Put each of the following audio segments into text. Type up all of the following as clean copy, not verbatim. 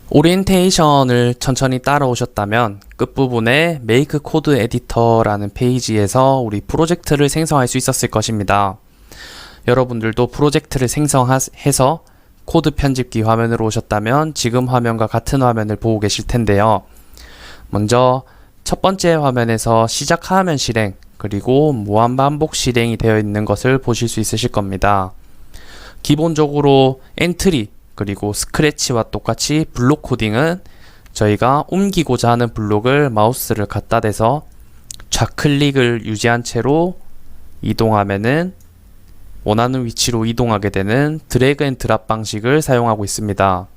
오리엔테이션을 천천히 따라오셨다면 끝부분에 Make Code Editor라는 페이지에서 우리 프로젝트를 생성할 수 있었을 것입니다. 여러분들도 프로젝트를 생성해서 코드 편집기 화면으로 오셨다면 지금 화면과 같은 화면을 보고 계실 텐데요. 먼저 첫 번째 화면에서 시작하면 실행, 그리고 무한반복 실행이 되어 있는 것을 보실 수 있으실 겁니다. 기본적으로 엔트리, 그리고 스크래치와 똑같이 블록 코딩은 저희가 옮기고자 하는 블록을 마우스를 갖다 대서 좌클릭을 유지한 채로 이동하면은 원하는 위치로 이동하게 되는 드래그 앤 드랍 방식을 사용하고 있습니다.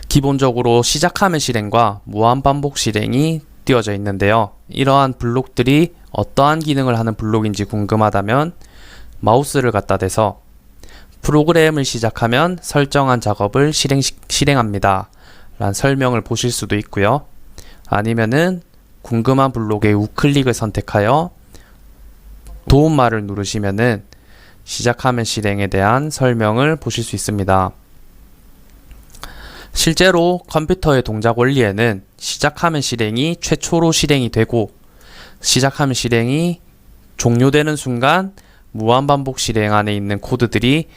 기본적으로 시작하면 실행과 무한반복 실행이 띄워져 있는데요. 이러한 블록들이 어떠한 기능을 하는 블록인지 궁금하다면 마우스를 갖다 대서 프로그램을 시작하면 설정한 작업을 실행합니다 라는 설명을 보실 수도 있고요. 아니면은 궁금한 블록의 우클릭을 선택하여 도움말을 누르시면은 시작하면 실행에 대한 설명을 보실 수 있습니다. 실제로 컴퓨터의 동작 원리에는 시작하면 실행이 최초로 실행이 되고 시작하면 실행이 종료되는 순간 무한반복 실행 안에 있는 코드들이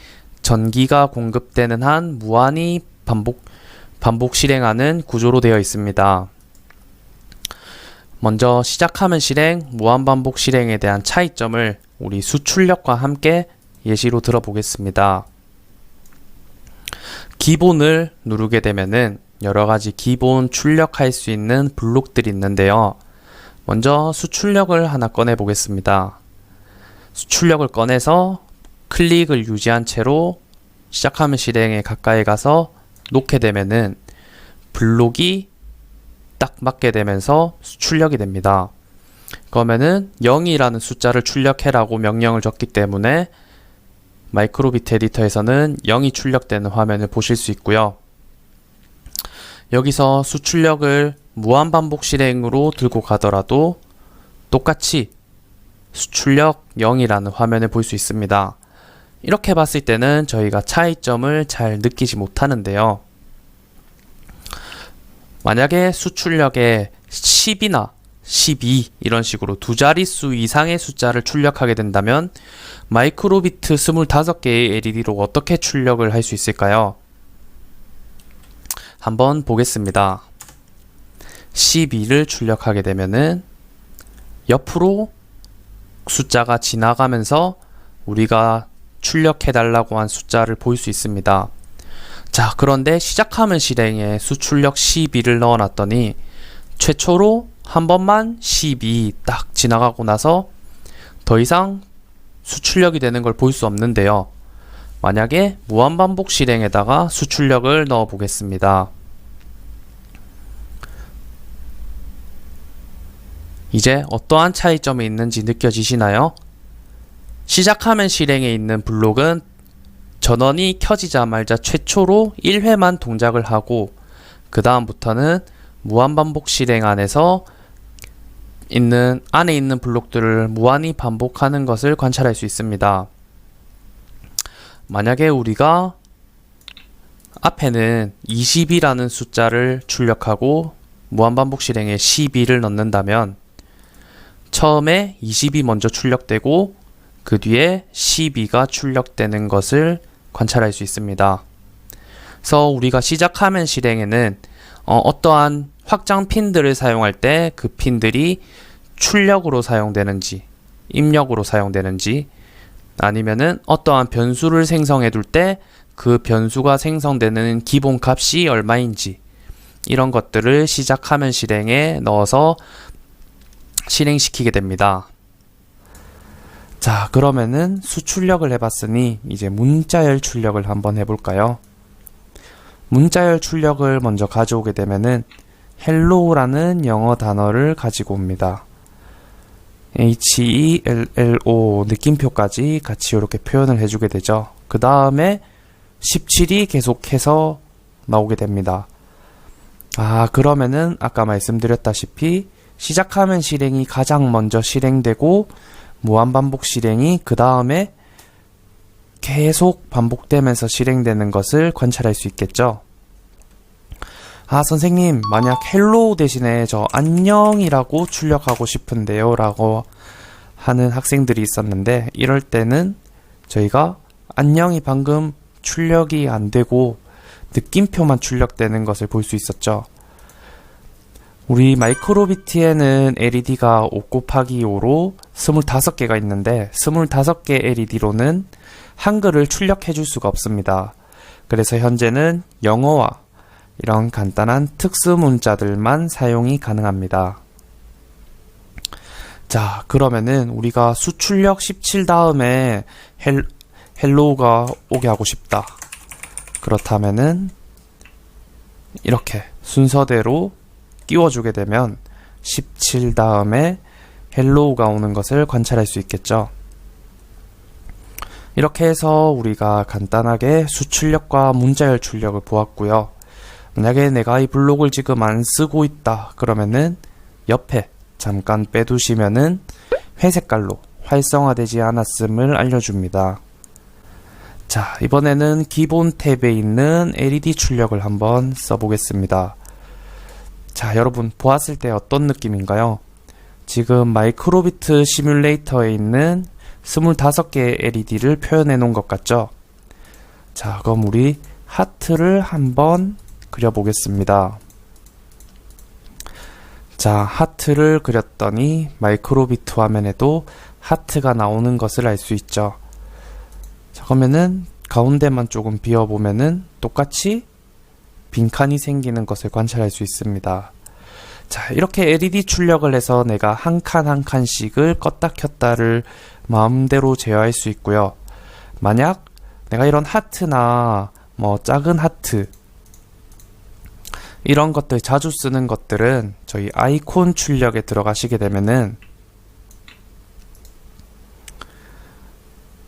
전기가 공급되는 한 무한히 반복 실행하는 구조로 되어 있습니다. 먼저 시작하면 실행, 무한반복 실행에 대한 차이점을 우리 수출력과 함께 예시로 들어보겠습니다. 기본을 누르게 되면은 여러가지 기본 출력할 수 있는 블록들이 있는데요. 먼저 수출력을 하나 꺼내 보겠습니다. 수출력을 꺼내서 클릭을 유지한 채로 시작하면 실행에 가까이 가서 놓게 되면은 블록이 딱 맞게 되면서 수출력이 됩니다. 그러면은 0이라는 숫자를 출력해라고 명령을 줬기 때문에 마이크로비트 에디터에서는 0이 출력되는 화면을 보실 수 있고요. 여기서 수출력을 무한반복 실행으로 들고 가더라도 똑같이 수출력 0이라는 화면을 볼 수 있습니다. 이렇게 봤을 때는 저희가 차이점을 잘 느끼지 못하는데요. 만약에 수출력에 10이나 12 이런 식으로 두 자릿수 이상의 숫자를 출력하게 된다면 마이크로비트 25개의 LED로 어떻게 출력을 할 수 있을까요? 한번 보겠습니다. 12를 출력하게 되면은 옆으로 숫자가 지나가면서 우리가 출력해달라고 한 숫자를 볼 수 있습니다. 자, 그런데 시작하면 실행에 수출력 12를 넣어놨더니 최초로 한 번만 12 딱 지나가고 나서 더 이상 수출력이 되는 걸 볼 수 없는데요. 만약에 무한반복 실행에다가 수출력을 넣어 보겠습니다. 이제 어떠한 차이점이 있는지 느껴지시나요? 시작하면 실행에 있는 블록은 전원이 켜지자마자 최초로 1회만 동작을 하고 그 다음부터는 무한반복 실행 안에서 안에 있는 블록들을 무한히 반복하는 것을 관찰할 수 있습니다. 만약에 우리가 앞에는 20이라는 숫자를 출력하고 무한반복 실행에 12를 넣는다면 처음에 20이 먼저 출력되고 그 뒤에 12가 출력되는 것을 관찰할 수 있습니다. 그래서 우리가 시작하면 실행에는 어떠한 확장 핀들을 사용할 때 그 핀들이 출력으로 사용되는지 입력으로 사용되는지 아니면은 어떠한 변수를 생성해 둘 때 그 변수가 생성되는 기본 값이 얼마인지 이런 것들을 시작하면 실행에 넣어서 실행시키게 됩니다. 자, 그러면은 수출력을 해봤으니 이제 문자열 출력을 한번 해볼까요? 문자열 출력을 먼저 가져오게 되면은 hello라는 영어 단어를 가지고 옵니다. HELLO 느낌표까지 같이 이렇게 표현을 해주게 되죠. 그 다음에 17이 계속해서 나오게 됩니다. 그러면은 아까 말씀드렸다시피 시작하면 실행이 가장 먼저 실행되고 무한반복 실행이 그 다음에 계속 반복되면서 실행되는 것을 관찰할 수 있겠죠. 아, 선생님, 만약 헬로우 대신에 저 안녕이라고 출력하고 싶은데요 라고 하는 학생들이 있었는데, 이럴 때는 저희가 안녕이 방금 출력이 안 되고 느낌표만 출력되는 것을 볼 수 있었죠. 우리 마이크로비트에는 LED가 5 곱하기 5로 25개가 있는데 25개 LED로는 한글을 출력해 줄 수가 없습니다. 그래서 현재는 영어와 이런 간단한 특수 문자들만 사용이 가능합니다. 자, 그러면은 우리가 수출력 17 다음에 헬로우가 오게 하고 싶다. 그렇다면은 이렇게 순서대로 끼워주게 되면 17 다음에 헬로우가 오는 것을 관찰할 수 있겠죠. 이렇게 해서 우리가 간단하게 수출력과 문자열 출력을 보았고요. 만약에 내가 이 블록을 지금 안 쓰고 있다 그러면은 옆에 잠깐 빼두시면은 회색깔로 활성화되지 않았음을 알려줍니다. 자, 이번에는 기본 탭에 있는 LED 출력을 한번 써보겠습니다. 자, 여러분 보았을 때 어떤 느낌인가요? 지금 마이크로비트 시뮬레이터에 있는 25개의 LED를 표현해 놓은 것 같죠? 자, 그럼 우리 하트를 한번 그려보겠습니다. 자, 하트를 그렸더니 마이크로비트 화면에도 하트가 나오는 것을 알 수 있죠. 자, 그러면은 가운데만 조금 비워보면은 똑같이 빈칸이 생기는 것을 관찰할 수 있습니다. 자, 이렇게 LED 출력을 해서 내가 한 칸 한 칸씩을 껐다 켰다를 마음대로 제어할 수 있고요. 만약 내가 이런 하트나 뭐 작은 하트 이런 것들 자주 쓰는 것들은 저희 아이콘 출력에 들어가시게 되면은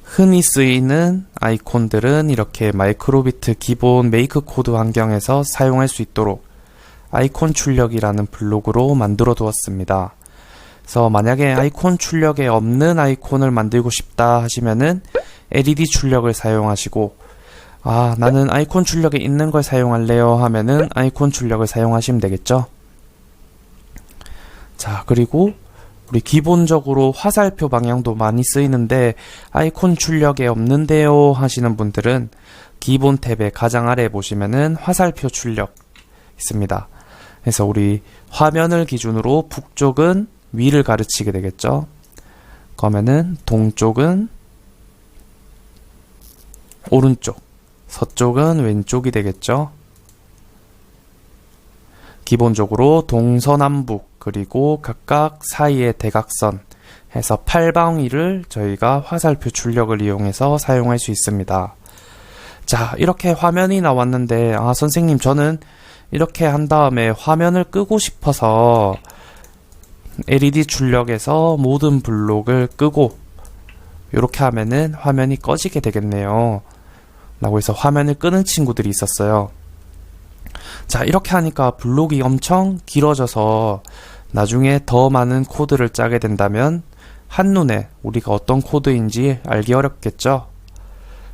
흔히 쓰이는 아이콘들은 이렇게 마이크로비트 기본 메이크 코드 환경에서 사용할 수 있도록 아이콘 출력이라는 블록으로 만들어 두었습니다. 그래서 만약에 아이콘 출력에 없는 아이콘을 만들고 싶다 하시면은 LED 출력을 사용하시고, 아, 나는 아이콘 출력에 있는 걸 사용할래요 하면은 아이콘 출력을 사용하시면 되겠죠. 자, 그리고 우리 기본적으로 화살표 방향도 많이 쓰이는데 아이콘 출력에 없는데요 하시는 분들은 기본 탭의 가장 아래에 보시면은 화살표 출력 있습니다. 그래서 우리 화면을 기준으로 북쪽은 위를 가르치게 되겠죠. 그러면은 동쪽은 오른쪽, 서쪽은 왼쪽이 되겠죠. 기본적으로 동서남북 그리고 각각 사이의 대각선 해서 8방위를 저희가 화살표 출력을 이용해서 사용할 수 있습니다. 자, 이렇게 화면이 나왔는데, 아, 선생님, 저는 이렇게 한 다음에 화면을 끄고 싶어서 LED 출력에서 모든 블록을 끄고 이렇게 하면은 화면이 꺼지게 되겠네요 라고 해서 화면을 끄는 친구들이 있었어요. 자, 이렇게 하니까 블록이 엄청 길어져서 나중에 더 많은 코드를 짜게 된다면 한눈에 우리가 어떤 코드인지 알기 어렵겠죠.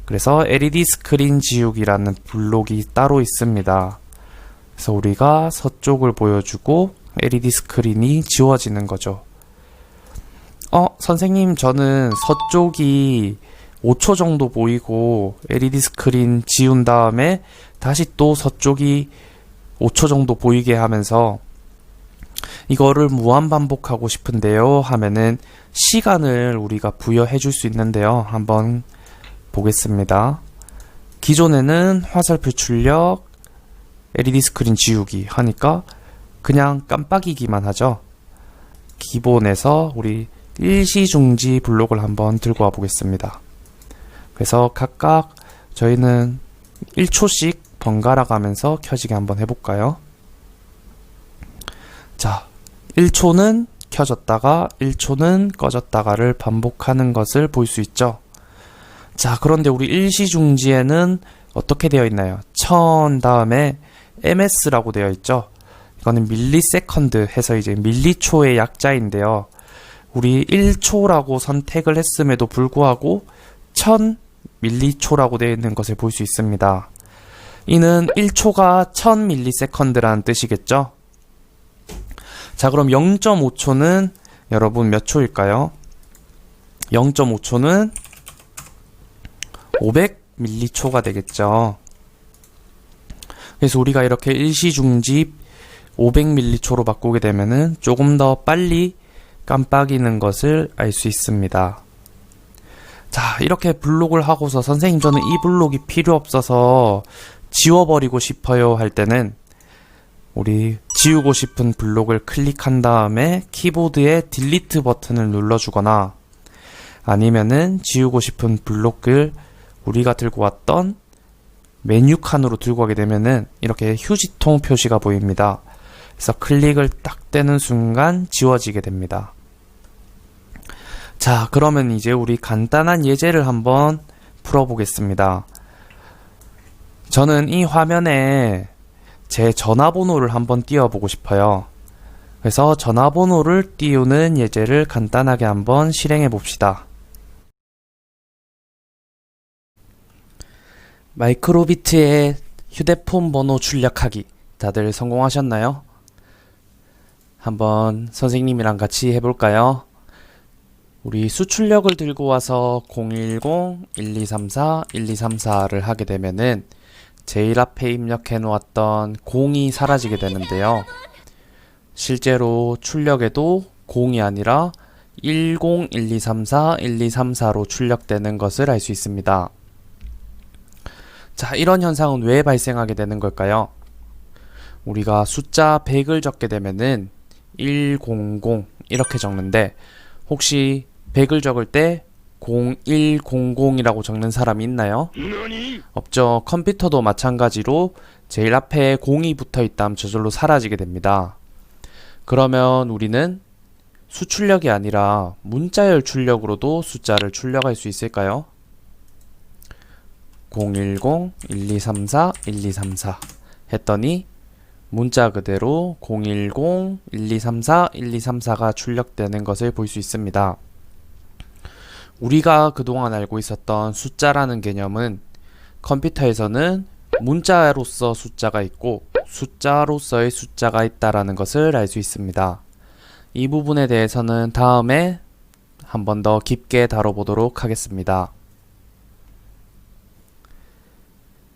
그래서 LED 스크린 지우기라는 블록이 따로 있습니다. 그래서 우리가 서쪽을 보여주고 LED 스크린이 지워지는 거죠. 선생님, 저는 서쪽이 5초 정도 보이고 LED 스크린 지운 다음에 다시 또 서쪽이 5초 정도 보이게 하면서 이거를 무한 반복하고 싶은데요 하면은 시간을 우리가 부여해 줄 수 있는데요. 한번 보겠습니다. 기존에는 화살표 출력, LED 스크린 지우기 하니까 그냥 깜빡이기만 하죠. 기본에서 우리 일시중지 블록을 한번 들고 와 보겠습니다. 그래서 각각 저희는 1초씩 번갈아 가면서 켜지게 한번 해볼까요? 자, 1초는 켜졌다가 1초는 꺼졌다가를 반복하는 것을 볼 수 있죠. 자, 그런데 우리 일시중지에는 어떻게 되어 있나요? 1000 다음에 MS라고 되어 있죠. 이거는 밀리세컨드 해서 이제 밀리초의 약자인데요. 우리 1초라고 선택을 했음에도 불구하고 1000 밀리초라고 되어 있는 것을 볼 수 있습니다. 이는 1초가 1000ms라는 뜻이겠죠? 자, 그럼 0.5초는 여러분 몇 초일까요? 0.5초는 500m초가 되겠죠. 그래서 우리가 이렇게 일시중집 500m초로 바꾸게 되면은 조금 더 빨리 깜빡이는 것을 알 수 있습니다. 자, 이렇게 블록을 하고서 선생님 저는 이 블록이 필요 없어서 지워버리고 싶어요 할 때는 우리 지우고 싶은 블록을 클릭한 다음에 키보드에 딜리트 버튼을 눌러주거나 아니면은 지우고 싶은 블록을 우리가 들고 왔던 메뉴 칸으로 들고 가게 되면은 이렇게 휴지통 표시가 보입니다. 그래서 클릭을 딱 떼는 순간 지워지게 됩니다. 자, 그러면 이제 우리 간단한 예제를 한번 풀어보겠습니다. 저는 이 화면에 제 전화번호를 한번 띄워보고 싶어요. 그래서 전화번호를 띄우는 예제를 간단하게 한번 실행해 봅시다. 마이크로비트의 휴대폰 번호 출력하기 다들 성공하셨나요? 한번 선생님이랑 같이 해볼까요? 우리 수출력을 들고 와서 010-1234-1234를 하게 되면은 제일 앞에 입력해 놓았던 0이 사라지게 되는데요. 실제로 출력에도 0이 아니라 10-1234-1234로 출력되는 것을 알 수 있습니다. 자, 이런 현상은 왜 발생하게 되는 걸까요? 우리가 숫자 100을 적게 되면은 100 이렇게 적는데 혹시 100을 적을 때 0100이라고 적는 사람이 있나요? 없죠. 컴퓨터도 마찬가지로 제일 앞에 0이 붙어 있다면 저절로 사라지게 됩니다. 그러면 우리는 수출력이 아니라 문자열 출력으로도 숫자를 출력할 수 있을까요? 010-1234-1234 했더니 문자 그대로 010-1234-1234가 출력되는 것을 볼 수 있습니다. 우리가 그동안 알고 있었던 숫자라는 개념은 컴퓨터에서는 문자로서 숫자가 있고 숫자로서의 숫자가 있다라는 것을 알 수 있습니다. 이 부분에 대해서는 다음에 한 번 더 깊게 다뤄보도록 하겠습니다.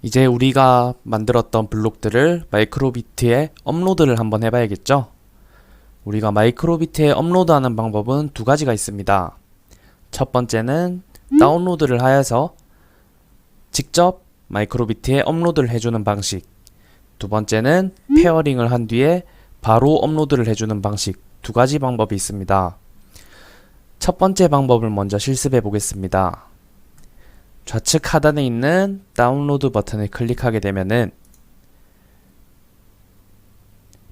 이제 우리가 만들었던 블록들을 마이크로비트에 업로드를 한번 해봐야겠죠? 우리가 마이크로비트에 업로드하는 방법은 두 가지가 있습니다. 첫 번째는 다운로드를 하여서 직접 마이크로비트에 업로드를 해주는 방식. 두 번째는 페어링을 한 뒤에 바로 업로드를 해주는 방식. 두 가지 방법이 있습니다. 첫 번째 방법을 먼저 실습해 보겠습니다. 좌측 하단에 있는 다운로드 버튼을 클릭하게 되면은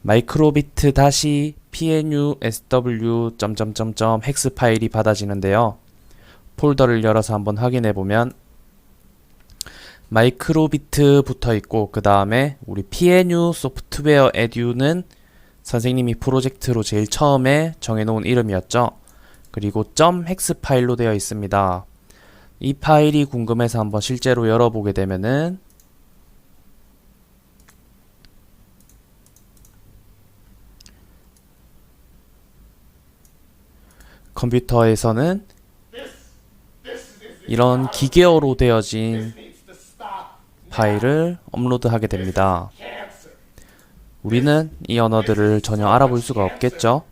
마이크로비트 -pnu sw 헥스 파일이 받아지는데요. 폴더를 열어서 한번 확인해 보면 마이크로비트 붙어 있고 그 다음에 우리 pnu 소프트웨어 에듀는 선생님이 프로젝트로 제일 처음에 정해놓은 이름이었죠. 그리고 .헥스 파일로 되어 있습니다. 이 파일이 궁금해서 한번 실제로 열어보게 되면은 컴퓨터에서는 이런 기계어로 되어진 파일을 업로드하게 됩니다. 우리는 이 언어들을 전혀 알아볼 수가 없겠죠.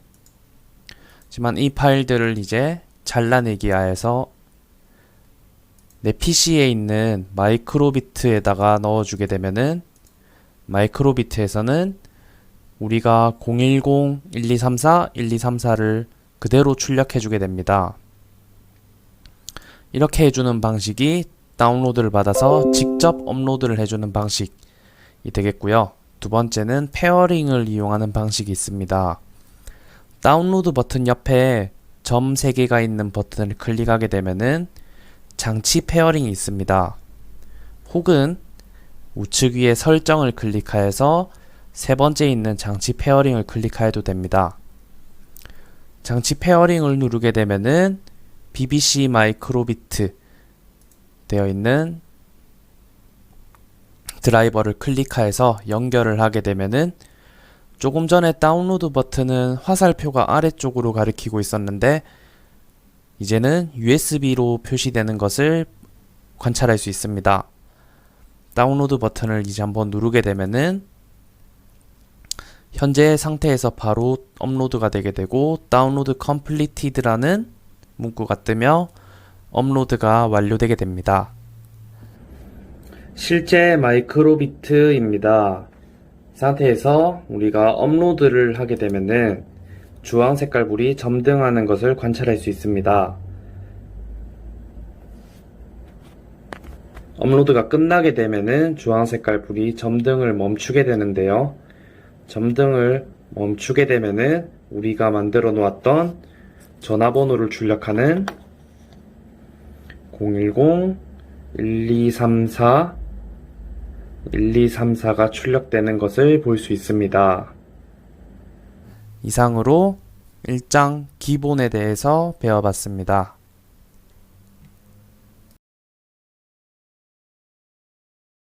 하지만 이 파일들을 이제 잘라내기 하여서 내 PC에 있는 마이크로비트에다가 넣어주게 되면은 마이크로비트에서는 우리가 010-1234-1234를 그대로 출력해주게 됩니다. 이렇게 해주는 방식이 다운로드를 받아서 직접 업로드를 해주는 방식이 되겠고요. 두 번째는 페어링을 이용하는 방식이 있습니다. 다운로드 버튼 옆에 점 3개가 있는 버튼을 클릭하게 되면은 장치 페어링이 있습니다. 혹은 우측 위에 설정을 클릭하여서 세 번째 있는 장치 페어링을 클릭해도 됩니다. 장치 페어링을 누르게 되면은 BBC 마이크로비트 되어 있는 드라이버를 클릭하여서 연결을 하게 되면은 조금 전에 다운로드 버튼은 화살표가 아래쪽으로 가리키고 있었는데 이제는 USB로 표시되는 것을 관찰할 수 있습니다. 다운로드 버튼을 이제 한번 누르게 되면은 현재 상태에서 바로 업로드가 되게 되고 다운로드 completed라는 문구가 뜨며 업로드가 완료되게 됩니다. 실제 마이크로비트입니다. 상태에서 우리가 업로드를 하게 되면은 주황 색깔 불이 점등하는 것을 관찰할 수 있습니다. 업로드가 끝나게 되면은 주황 색깔 불이 점등을 멈추게 되는데요. 점등을 멈추게 되면은 우리가 만들어 놓았던 전화번호를 출력하는 010-1234-1234가 출력되는 것을 볼 수 있습니다. 이상으로 1장 기본에 대해서 배워봤습니다.